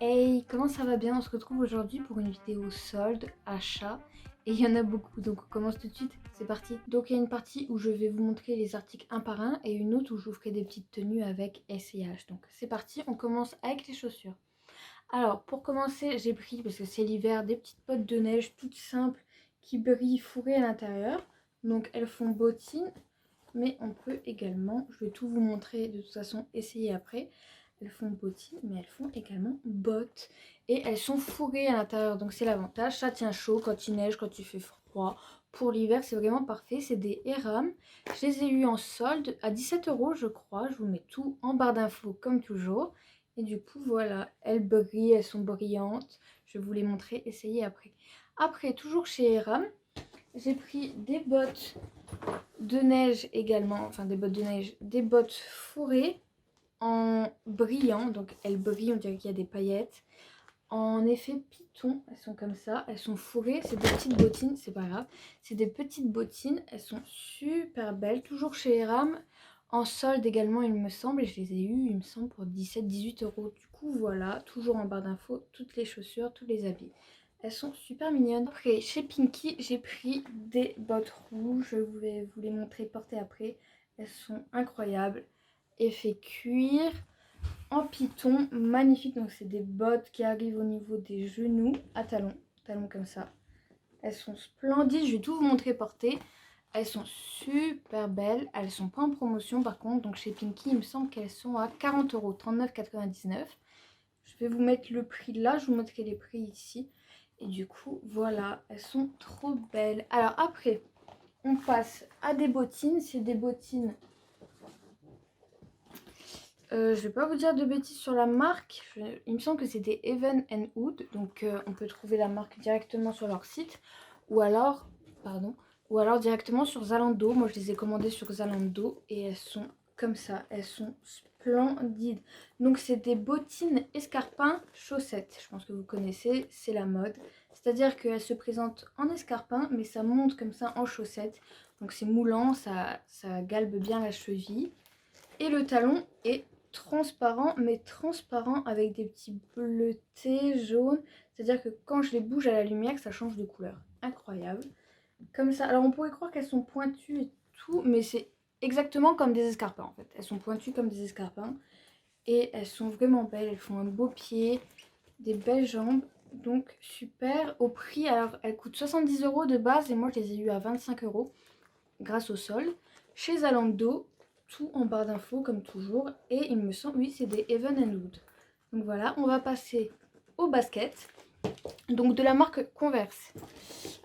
Hey, comment ça va bien? On se retrouve aujourd'hui pour une vidéo solde, achat, et il y en a beaucoup, donc on commence tout de suite, c'est parti. Donc il y a une partie où je vais vous montrer les articles un par un et une autre où je vous ferai des petites tenues avec essayage. Donc c'est parti, on commence avec les chaussures. Alors pour commencer, j'ai pris, parce que c'est l'hiver, des petites bottes de neige toutes simples qui brillent fourrées à l'intérieur. Donc elles font bottines, mais on peut également, je vais tout vous montrer de toute façon, essayer après. Elles font bottines, mais elles font également bottes. Et elles sont fourrées à l'intérieur, donc c'est l'avantage. Ça tient chaud quand il neige, quand il fait froid. Pour l'hiver, c'est vraiment parfait. C'est des Eram. Je les ai eu en solde à 17 € je crois. Je vous mets tout en barre d'infos comme toujours. Et du coup, voilà, elles brillent, elles sont brillantes. Je vais vous les montrer, essayer après. Après, toujours chez Eram, j'ai pris des bottes de neige également, enfin des bottes de neige, des bottes fourrées en brillant, donc elles brillent, on dirait qu'il y a des paillettes, en effet python, elles sont comme ça, elles sont fourrées, c'est des petites bottines, c'est pas grave, c'est des petites bottines, elles sont super belles, toujours chez Eram, en solde également il me semble, et je les ai eues il me semble pour 17-18 €, du coup voilà, toujours en barre d'infos, toutes les chaussures, tous les habits. Elles sont super mignonnes. Après, chez Pinky, j'ai pris des bottes rouges. Je vais vous les montrer portées après. Elles sont incroyables. Effet cuir en python, magnifique. Donc, c'est des bottes qui arrivent au niveau des genoux à talons. Talons comme ça. Elles sont splendides. Je vais tout vous montrer portées. Elles sont super belles. Elles sont pas en promotion par contre. Donc, chez Pinky, il me semble qu'elles sont à 40 €, 39,99 €. Je vais vous mettre le prix là. Je vous mettrai les prix ici. Et du coup, voilà, elles sont trop belles. Alors après, on passe à des bottines. C'est des bottines... je vais pas vous dire de bêtises sur la marque. Il me semble que c'était Even Wood. Donc on peut trouver la marque directement sur leur site. Ou alors, pardon, ou alors directement sur Zalando. Moi, je les ai commandées sur Zalando. Et elles sont comme ça. Elles sont splendides. Donc c'est des bottines escarpins chaussettes. Je pense que vous connaissez, c'est la mode. C'est-à-dire qu'elles se présentent en escarpin, mais ça monte comme ça en chaussettes. Donc c'est moulant, ça galbe bien la cheville. Et le talon est transparent, mais transparent avec des petits bleutés jaunes. C'est-à-dire que quand je les bouge à la lumière, ça change de couleur. Incroyable. Comme ça. Alors on pourrait croire qu'elles sont pointues et tout, mais c'est exactement comme des escarpins en fait. Elles sont pointues comme des escarpins. Et elles sont vraiment belles. Elles font un beau pied, des belles jambes. Donc super. Au prix, alors elles coûtent 70 € de base et moi je les ai eues à 25 € grâce au sol. Chez Zalando, tout en barre d'infos comme toujours. Et il me semble, oui, c'est des Even Wood. Donc voilà, on va passer au basket. Donc de la marque Converse.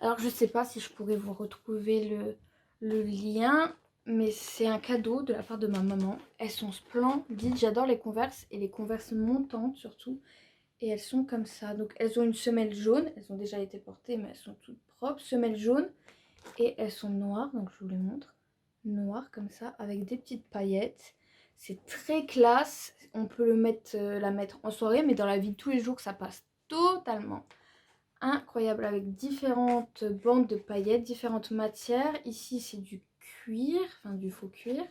Alors je sais pas si je pourrais vous retrouver le lien, mais c'est un cadeau de la part de ma maman. Elles sont splendides, j'adore les Converse et les Converse montantes surtout. Et elles sont comme ça, donc elles ont une semelle jaune, elles ont déjà été portées mais elles sont toutes propres. Semelle jaune et elles sont noires, donc je vous les montre. Noires comme ça avec des petites paillettes. C'est très classe, on peut la mettre en soirée mais dans la vie de tous les jours ça passe totalement. Incroyable avec différentes bandes de paillettes, différentes matières. Ici c'est du cuir, enfin du faux cuir.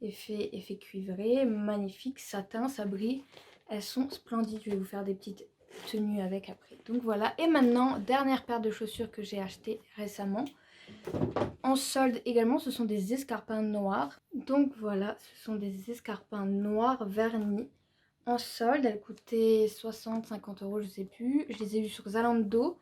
Effet cuivré, magnifique, satin, ça brille. Elles sont splendides, je vais vous faire des petites tenues avec après. Donc voilà, et maintenant, dernière paire de chaussures que j'ai achetées récemment. En solde également, ce sont des escarpins noirs. Donc voilà, ce sont des escarpins noirs vernis. En solde, elles coûtaient 60-50 €, je sais plus. Je les ai vus sur Zalando.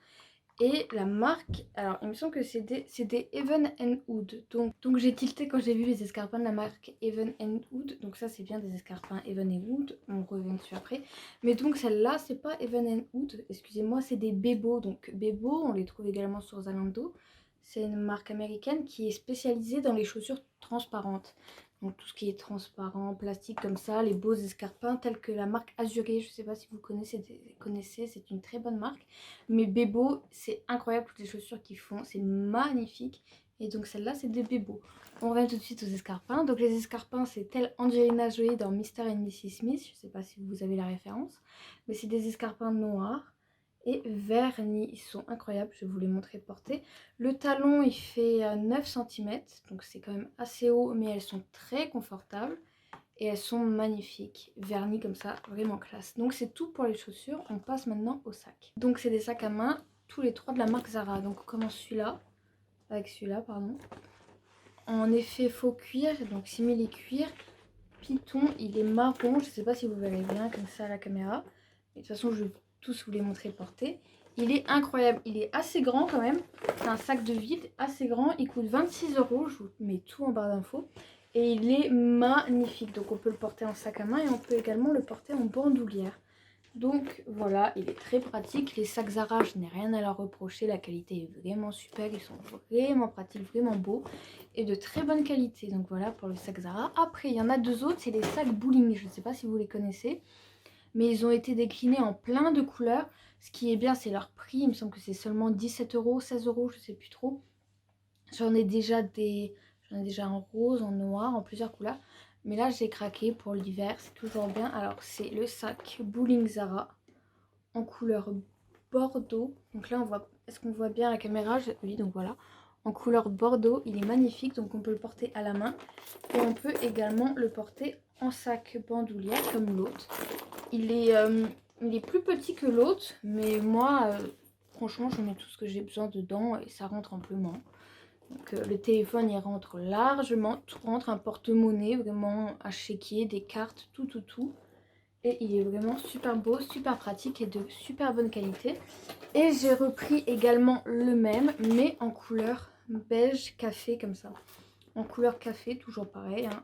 Et la marque, alors il me semble que c'est des Even Wood. Donc j'ai tilté quand j'ai vu les escarpins de la marque Even Wood. Donc ça c'est bien des escarpins Even Wood, on revient dessus après. Mais donc celle-là c'est pas Even Wood, excusez-moi, c'est des Bebo. Donc Bebo, on les trouve également sur Zalando. C'est une marque américaine qui est spécialisée dans les chaussures transparentes. Donc tout ce qui est transparent, plastique comme ça, les beaux escarpins tels que la marque Azuré. Je ne sais pas si vous connaissez, c'est une très bonne marque. Mais Bebo, c'est incroyable toutes les chaussures qu'ils font, c'est magnifique. Et donc celle-là, c'est des Bebo. On revient tout de suite aux escarpins. Donc les escarpins, c'est tel Angelina Jolie dans Mr. and Mrs. Smith. Je ne sais pas si vous avez la référence. Mais c'est des escarpins noirs et vernis. Ils sont incroyables, je vais vous les montrer portés. Le talon, il fait 9 cm. Donc c'est quand même assez haut, mais elles sont très confortables. et elles sont magnifiques, vernies comme ça, vraiment classe. Donc c'est tout pour les chaussures, on passe maintenant au sac. Donc c'est des sacs à main, tous les trois de la marque Zara. Donc on commence avec celui-là, pardon. En effet faux cuir, donc simili cuir. Python, il est marron, je sais pas si vous verrez bien comme ça à la caméra. Mais de toute façon je vais tous vous les montrer porter. Il est incroyable, il est assez grand quand même. C'est un sac de vide assez grand, il coûte 26 €, je vous mets tout en barre d'infos. Et il est magnifique, donc on peut le porter en sac à main et on peut également le porter en bandoulière. Donc voilà, il est très pratique. Les sacs Zara, je n'ai rien à leur reprocher. La qualité est vraiment super. Ils sont vraiment pratiques, vraiment beaux. Et de très bonne qualité. Donc voilà pour le sac Zara. Après, il y en a deux autres. C'est les sacs bowling. Je ne sais pas si vous les connaissez. Mais ils ont été déclinés en plein de couleurs. Ce qui est bien, c'est leur prix. Il me semble que c'est seulement 17 €, 16 €, je ne sais plus trop. J'en ai déjà en rose, en noir, en plusieurs couleurs. Mais là, j'ai craqué pour l'hiver, c'est toujours bien. Alors, c'est le sac Bowling Zara en couleur bordeaux. Donc là, on voit, est-ce qu'on voit bien la caméra? Oui, donc voilà. En couleur bordeaux, il est magnifique. Donc, on peut le porter à la main. Et on peut également le porter en sac bandoulière, comme l'autre. Il est plus petit que l'autre. Mais moi, franchement, je mets tout ce que j'ai besoin dedans et ça rentre amplement. Donc, le téléphone il rentre largement, tout rentre, un porte-monnaie, vraiment un chéquier, des cartes, tout. Et il est vraiment super beau, super pratique et de super bonne qualité. Et j'ai repris également le même, mais en couleur beige café comme ça. En couleur café, toujours pareil. Hein.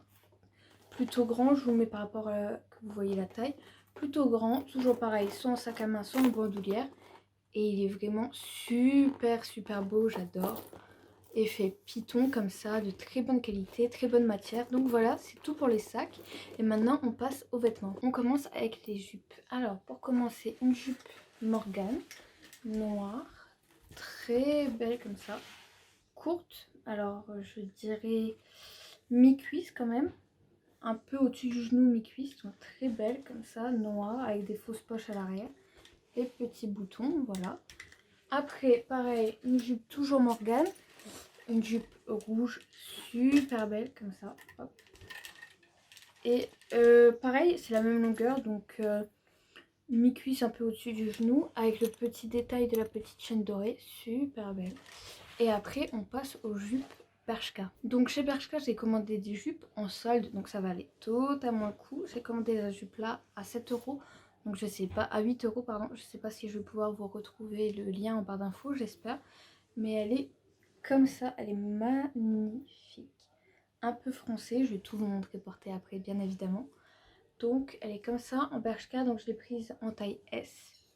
Plutôt grand, je vous mets par rapport à que vous voyez la taille. Plutôt grand, toujours pareil, soit en sac à main, soit en bandoulière. Et il est vraiment super beau, j'adore. Effet python comme ça, de très bonne qualité, très bonne matière. Donc voilà, c'est tout pour les sacs. Et maintenant, on passe aux vêtements. On commence avec les jupes. Alors, pour commencer, une jupe Morgane, noire, très belle comme ça, courte. Alors, je dirais mi-cuisse quand même. Un peu au-dessus du genou, mi-cuisse. Donc très belle comme ça, noire, avec des fausses poches à l'arrière. Et petits boutons, voilà. Après, pareil, une jupe toujours Morgane. Une jupe rouge super belle comme ça. Hop. Et pareil, c'est la même longueur, donc mi-cuisse un peu au-dessus du genou, avec le petit détail de la petite chaîne dorée, super belle. Et après, on passe aux jupes Bershka. Donc chez Bershka, j'ai commandé des jupes en solde, donc ça valait totalement le coup. J'ai commandé la jupe là à 7 €, donc je sais pas, à 8 € pardon. Je sais pas si je vais pouvoir vous retrouver le lien en barre d'infos, j'espère. Mais elle est comme ça, elle est magnifique. Un peu froncée, je vais tout vous montrer porter après bien évidemment. Donc elle est comme ça en Bershka, donc je l'ai prise en taille S.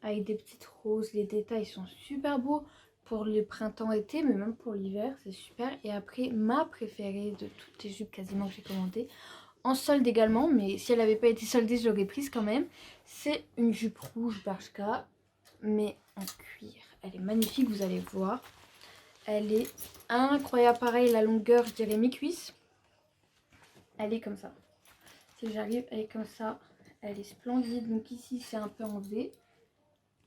Avec des petites roses, les détails sont super beaux pour le printemps-été, mais même pour l'hiver, c'est super. Et après, ma préférée de toutes les jupes quasiment que j'ai commandées, en solde également, mais si elle n'avait pas été soldée, je l'aurais prise quand même. C'est une jupe rouge Bershka, mais en cuir. Elle est magnifique, vous allez voir. Elle est incroyable, pareil, la longueur, je dirais mi-cuisse. Elle est comme ça. Si j'arrive, elle est comme ça. Elle est splendide. Donc ici, c'est un peu en V.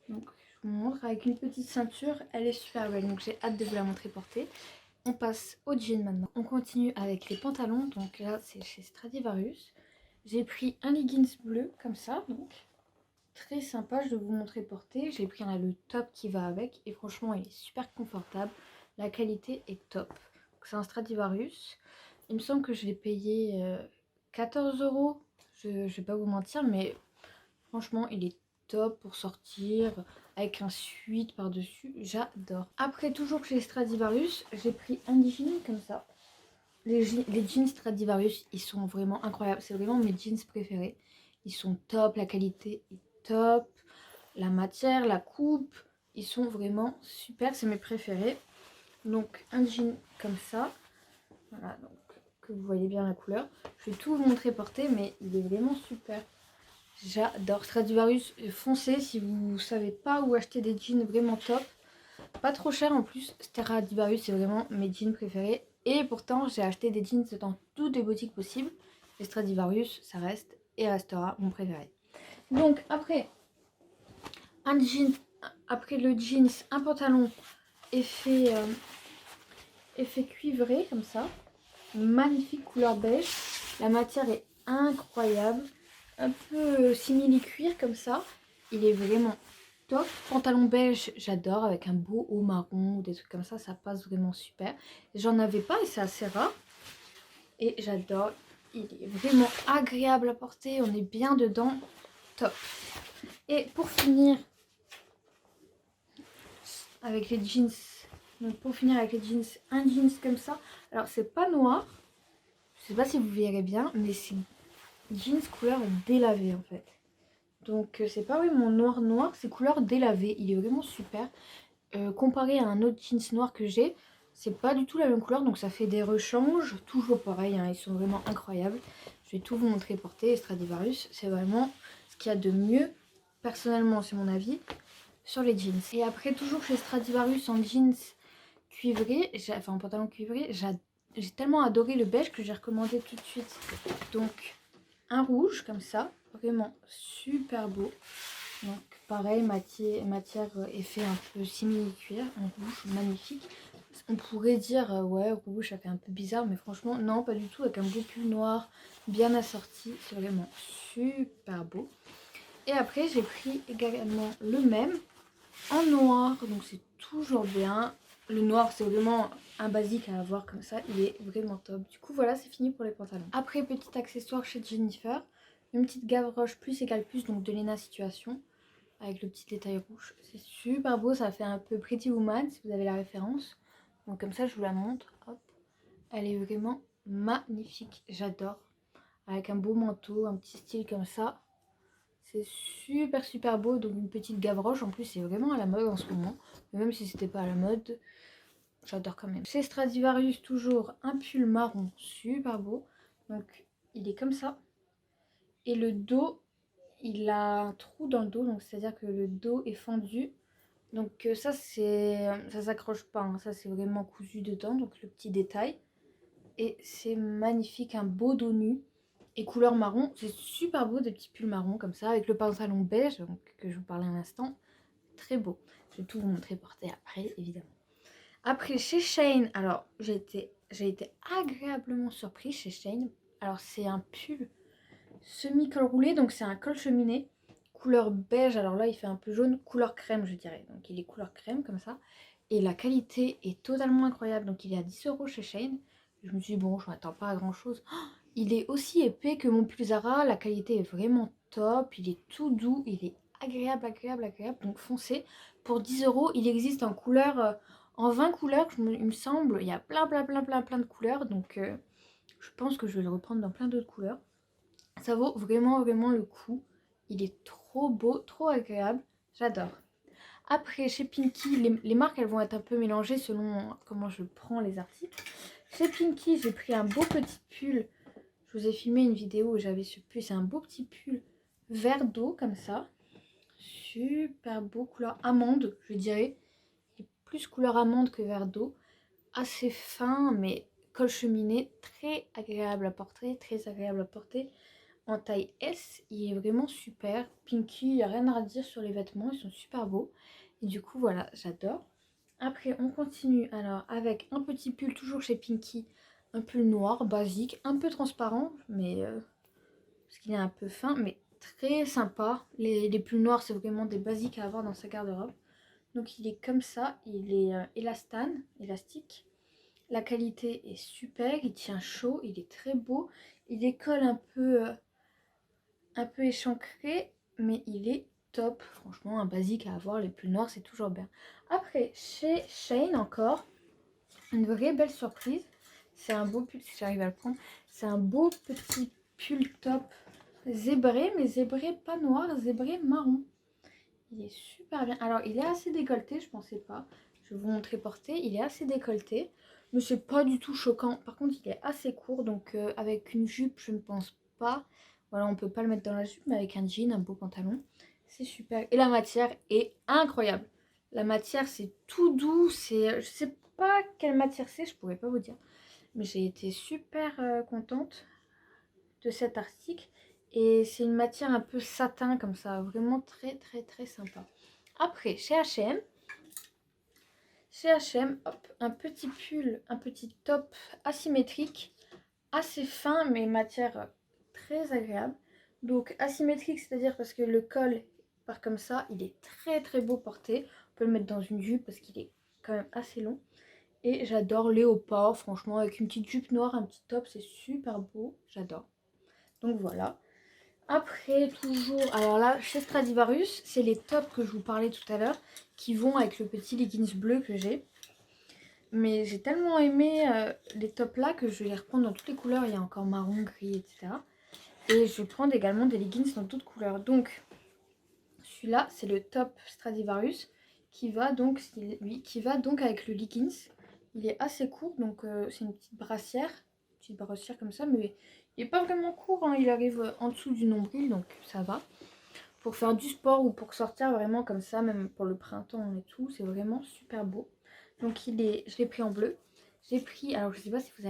Donc je vous montre avec une petite ceinture. Elle est super belle. Donc j'ai hâte de vous la montrer portée. On passe au jean maintenant. On continue avec les pantalons. Donc là, c'est chez Stradivarius. J'ai pris un leggings bleu comme ça. Donc très sympa, je vais vous montrer porter. J'ai pris le top qui va avec. Et franchement, il est super confortable. La qualité est top. C'est un Stradivarius. Il me semble que je l'ai payé 14 €. Je vais pas vous mentir, mais franchement, il est top pour sortir avec un sweat par-dessus. J'adore. Après, toujours chez Stradivarius, j'ai pris un jean comme ça. Les jeans Stradivarius, ils sont vraiment incroyables. C'est vraiment mes jeans préférés. Ils sont top, la qualité est top. La matière, la coupe, ils sont vraiment super. C'est mes préférés. Donc un jean comme ça, voilà, donc que vous voyez bien la couleur. Je vais tout vous montrer porter, mais il est vraiment super. J'adore Stradivarius, foncez si vous savez pas où acheter des jeans vraiment top. Pas trop cher en plus, Stradivarius c'est vraiment mes jeans préférés. Et pourtant j'ai acheté des jeans dans toutes les boutiques possibles. Et Stradivarius ça reste et restera mon préféré. Donc après, un jean, après le jeans, un pantalon effet cuivré comme ça, magnifique couleur beige. La matière est incroyable. Un peu simili-cuir comme ça. Il est vraiment top. Pantalon beige, j'adore, avec un beau haut marron ou des trucs comme ça passe vraiment super. J'en avais pas et c'est assez rare. Et j'adore. Il est vraiment agréable à porter, on est bien dedans. Top. Et pour finir avec les jeans, donc pour finir avec les jeans, un jeans comme ça. Alors c'est pas noir, je sais pas si vous verrez bien, mais c'est jeans couleur délavé en fait. Donc c'est pas vraiment noir noir, c'est couleur délavé. Il est vraiment super. Comparé à un autre jeans noir que j'ai, c'est pas du tout la même couleur, donc ça fait des rechanges. Toujours pareil, hein, ils sont vraiment incroyables. Je vais tout vous montrer porter. Stradivarius, c'est vraiment ce qu'il y a de mieux, personnellement c'est mon avis, sur les jeans. Et après, toujours chez Stradivarius en jeans cuivré, enfin en pantalon cuivré, j'ai tellement adoré le beige que j'ai recommandé tout de suite. Donc un rouge comme ça, vraiment super beau. Donc pareil, matière effet un peu simili-cuir, en rouge, magnifique. On pourrait dire ouais, rouge ça fait un peu bizarre, mais franchement non, pas du tout, avec un beau pull noir bien assorti, c'est vraiment super beau. Et après j'ai pris également le même en noir, donc c'est toujours bien. Le noir c'est vraiment un basique à avoir comme ça, il est vraiment top. Du coup voilà, c'est fini pour les pantalons. Après, petit accessoire chez Jennifer, une petite gavroche plus égale plus, donc de Lena Situation, avec le petit détail rouge. C'est super beau, ça fait un peu Pretty Woman si vous avez la référence. Donc comme ça je vous la montre, hop. Elle est vraiment magnifique, j'adore. Avec un beau manteau, un petit style comme ça. C'est super beau, donc une petite gavroche, en plus c'est vraiment à la mode en ce moment. Mais même si c'était pas à la mode, j'adore quand même. Chez Stradivarius, toujours un pull marron super beau. Donc il est comme ça. Et le dos, il a un trou dans le dos, donc c'est à dire que le dos est fendu. Donc ça s'accroche pas, hein. Ça c'est vraiment cousu dedans, donc le petit détail. Et c'est magnifique, un beau dos nu. Et couleur marron, c'est super beau, des petits pulls marron comme ça, avec le pantalon beige, donc, que je vous parlais un instant. Très beau. Je vais tout vous montrer porter après, évidemment. Après, chez Shein, alors j'ai été agréablement surprise chez Shein. Alors c'est un pull semi-col roulé, donc c'est un col cheminé, couleur beige, alors là il fait un peu jaune, couleur crème je dirais, donc il est couleur crème comme ça, et la qualité est totalement incroyable, donc il est à 10 € chez Shein. Je me suis dit bon, je m'attends pas à grand chose. Oh, il est aussi épais que mon pull Zara, la qualité est vraiment top, il est tout doux, il est agréable, donc foncez. Pour 10 €, il existe en couleur, en 20 couleurs il me semble, il y a plein de couleurs, donc je pense que je vais le reprendre dans plein d'autres couleurs. Ça vaut vraiment le coup. Il est trop beau, trop agréable. J'adore. Après, chez Pinky, les marques, elles vont être un peu mélangées selon comment je prends les articles. Chez Pinky, j'ai pris un beau petit pull. Je vous ai filmé une vidéo où j'avais ce pull. C'est un beau petit pull vert d'eau, comme ça. Super beau, couleur amande, je dirais. Il est plus couleur amande que vert d'eau. Assez fin, mais col cheminé. Très agréable à porter, très agréable à porter. En taille S, il est vraiment super. Pinky, il n'y a rien à redire sur les vêtements, ils sont super beaux. Et du coup, voilà, j'adore. Après, on continue alors avec un petit pull, toujours chez Pinky. Un pull noir, basique, un peu transparent, mais parce qu'il est un peu fin, mais très sympa. Les pulls noirs, c'est vraiment des basiques à avoir dans sa garde-robe. Donc il est comme ça, il est élastane, élastique. La qualité est super, il tient chaud, il est très beau. Il décolle un peu échancré, mais il est top. Franchement, un basique à avoir, les pulls noirs, c'est toujours bien. Après, chez Shein encore, une vraie belle surprise. C'est un beau pull, si j'arrive à le prendre. C'est un beau petit pull top zébré, mais zébré pas noir, zébré marron. Il est super bien. Alors, il est assez décolleté, je pensais pas. Je vais vous montrer porté. Il est assez décolleté, mais c'est pas du tout choquant. Par contre, il est assez court, donc avec une jupe, je ne pense pas. Voilà, on peut pas le mettre dans la jupe, mais avec un jean, un beau pantalon, c'est super. Et la matière est incroyable. La matière, c'est tout doux. Je sais pas quelle matière c'est, je pourrais pas vous dire. Mais j'ai été super contente de cet article. Et c'est une matière un peu satin comme ça, vraiment très sympa. Après, chez H&M, hop, un petit pull, un petit top asymétrique, assez fin, mais matière très agréable. Donc asymétrique, c'est-à-dire parce que le col part comme ça, il est très très beau porté. On peut le mettre dans une jupe parce qu'il est quand même assez long. Et j'adore léopard, franchement, avec une petite jupe noire, un petit top, c'est super beau, j'adore. Donc voilà. Après, toujours, alors là, chez Stradivarius, c'est les tops que je vous parlais tout à l'heure, qui vont avec le petit leggings bleu que j'ai. Mais j'ai tellement aimé les tops là que je vais les reprendre dans toutes les couleurs. Il y a encore marron, gris, etc. Et je vais prendre également des leggings dans toutes couleurs. Donc, celui-là, c'est le top Stradivarius qui va donc avec le leggings. Il est assez court, donc c'est une petite brassière comme ça, mais il n'est pas vraiment court, hein. Il arrive en dessous du nombril, donc ça va. Pour faire du sport ou pour sortir vraiment comme ça, même pour le printemps et tout, c'est vraiment super beau. Donc je l'ai pris en bleu. J'ai pris, alors je sais pas si vous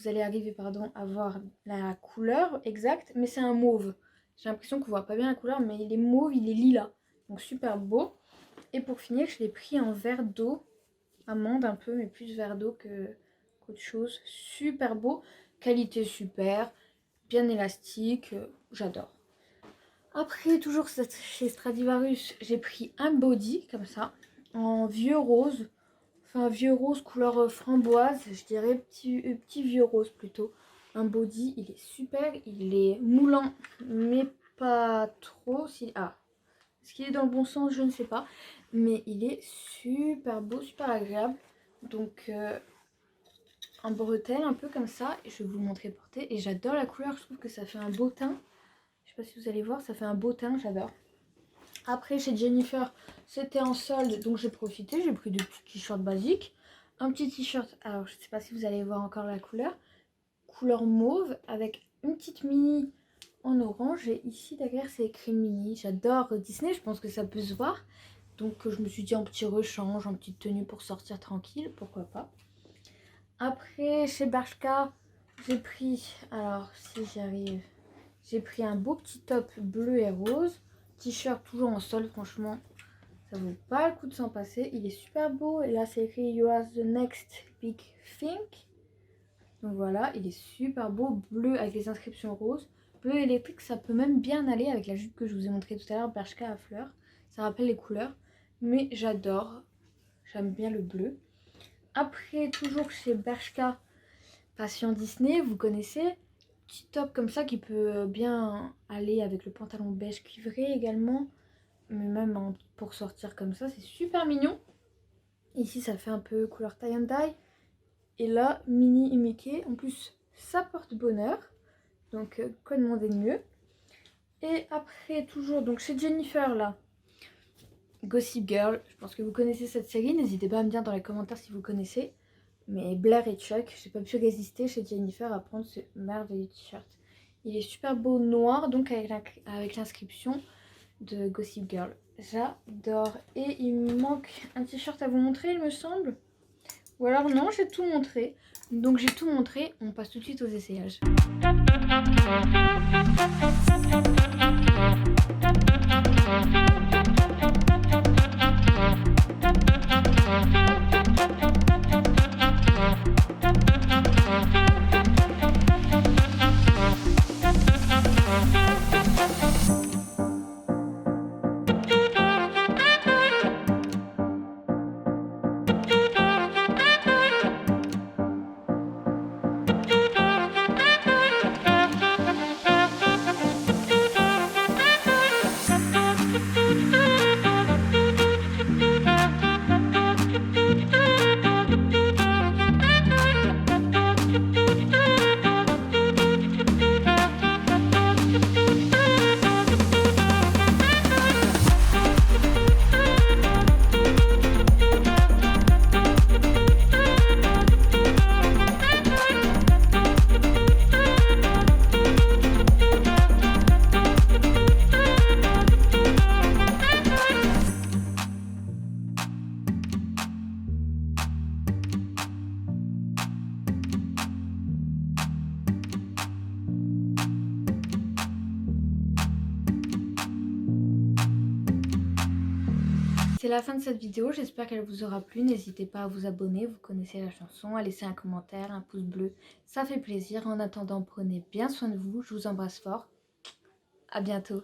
allez arriver pardon, à voir la couleur exacte, mais c'est un mauve. J'ai l'impression qu'on voit pas bien la couleur, mais il est mauve, il est lilas. Donc super beau. Et pour finir, je l'ai pris en vert d'eau, amande un peu, mais plus vert d'eau qu'autre chose. Super beau, qualité super, bien élastique, j'adore. Après, toujours chez Stradivarius, j'ai pris un body comme ça, en vieux rose. Enfin, vieux rose couleur framboise, je dirais petit vieux rose plutôt. Un body, il est super, il est moulant, mais pas trop. Est-ce qu'il est dans le bon sens? Je ne sais pas. Mais il est super beau, super agréable. Donc, en bretelle, un peu comme ça. Et je vais vous le montrer porter. Et j'adore la couleur, je trouve que ça fait un beau teint. Je sais pas si vous allez voir, ça fait un beau teint, j'adore. Après, chez Jennifer, c'était en solde, donc j'ai profité. J'ai pris des petits t-shirts basiques. Un petit t-shirt, alors je sais pas si vous allez voir encore la couleur. Couleur mauve avec une petite mini en orange. Et ici derrière, c'est écrit mini. J'adore Disney, je pense que ça peut se voir. Donc je me suis dit en petit rechange, en petite tenue pour sortir tranquille, pourquoi pas. Après, chez Bershka, j'ai pris, alors si j'y arrive, j'ai pris un beau petit top bleu et rose. T-shirt toujours en solde, franchement, ça vaut pas le coup de s'en passer. Il est super beau. Et là, c'est écrit You are the next big thing. Donc voilà, il est super beau. Bleu avec les inscriptions roses. Bleu électrique, ça peut même bien aller avec la jupe que je vous ai montré tout à l'heure, Bershka à fleurs. Ça rappelle les couleurs. Mais j'adore. J'aime bien le bleu. Après, toujours chez Bershka, Passion Disney, vous connaissez. Petit top comme ça qui peut bien aller avec le pantalon beige cuivré également. Mais même pour sortir comme ça, c'est super mignon. Ici, ça fait un peu couleur tie and dye. Et là, mini et Mickey. En plus, ça porte bonheur. Donc, quoi demander de mieux? Et après, toujours, donc chez Jennifer, là, Gossip Girl. Je pense que vous connaissez cette série. N'hésitez pas à me dire dans les commentaires si vous connaissez. Mais Blair et Chuck, j'ai pas pu résister chez Jennifer à prendre ce merveilleux t-shirt. Il est super beau noir, donc avec l'inscription de Gossip Girl. J'adore. Et il me manque un t-shirt à vous montrer, il me semble. Ou alors non, j'ai tout montré. Donc j'ai tout montré, on passe tout de suite aux essayages. C'est la fin de cette vidéo, j'espère qu'elle vous aura plu. N'hésitez pas à vous abonner, vous connaissez la chanson, à laisser un commentaire, un pouce bleu, ça fait plaisir. En attendant, prenez bien soin de vous, je vous embrasse fort. À bientôt.